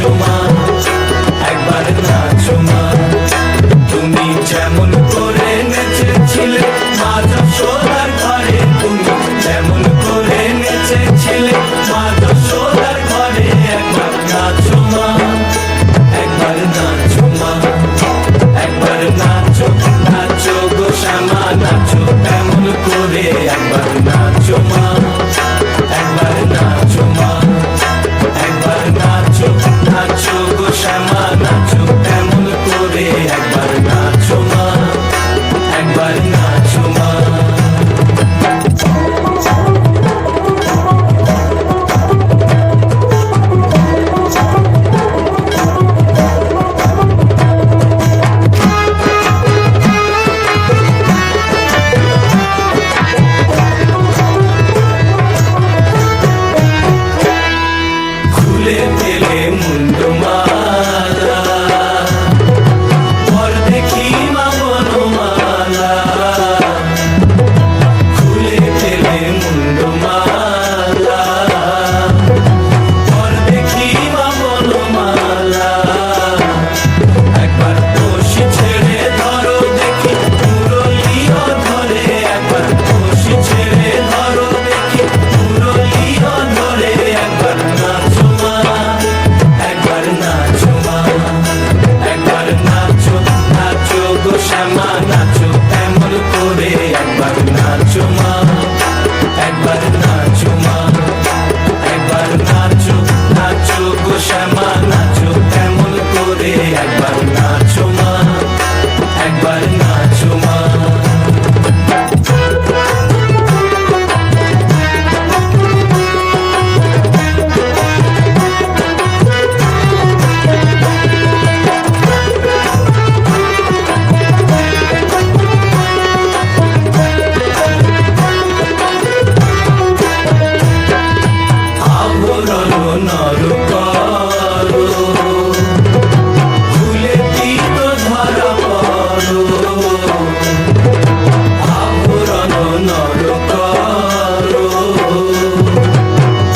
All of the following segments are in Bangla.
নাচো মা, একবার নাচো মা। তুমি যেমন করে নেচেছিলে মা যশোদার ঘরে, তুমি যেমন করে নেচেছিলে মা যশোদার ঘরে, একবার নাচো মা, একবার নাচো মা, একবার নাচো নাচো গো শ্যামা নাচো এমন করে, একবার নাচো মা, একবার নাচো মা, একবার নাচো নাচো গো শ্যামা নাচো এমন করে, একবার নাচো মা, একবার নাচো মা। খুলে ফেলে মুন্ডু মালা, পর দেখি মা বনমালা। খুলে ফেলে মুন্ডু মালা, পর দেখি মা বনমালা। একবার বসি ছেড়ে ধরো দেখি মুরলিও ধরে, একবার বসি ছেড়ে ধরো দেখি মুরলিও ধরে, একবার নাচো মা, একবার নাচো মা, একবার নাচো নাচো গো শ্যামা নাচো এমন করে, একবার নাচো মা, একবার নাচো মা, একবার নাচো নাচো গো শ্যামা নাচো এমন করে, একবার নাচো মা, একবার নাচো মা। আভরণ নর করো, খুলে দিত ধরা পড়ো। আভরণ নর করো,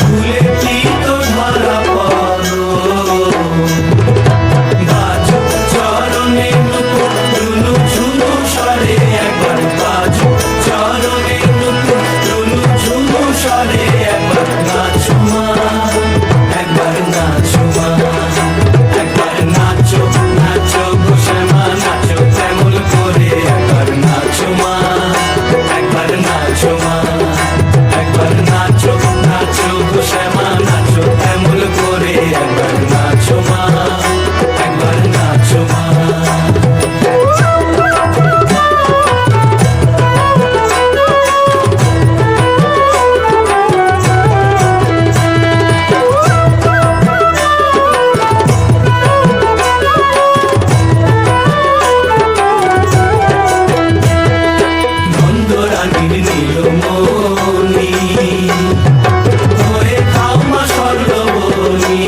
খুলে দিত ধরা পড়ো। বাজো চরণে নুপুর ঝুনু ঝুনু স্বরে, একবার বাজো চরণে নুপুর ঝুনু ঝুনু স্বরে, একবার নাচো মা, একবার নাচো মা, একবার নাচো নাচো গো শ্যামা নাচো এমন করে, একবার নাচো মা, একবার নাচো মা, একবার নাচো নাচো গো শ্যামা নাচো এমন করে, একবার নাচো মা, একবার নাচো মা। নন্দরানীর নীলমণি হয়ে খাও মা স্বর্ণবনী,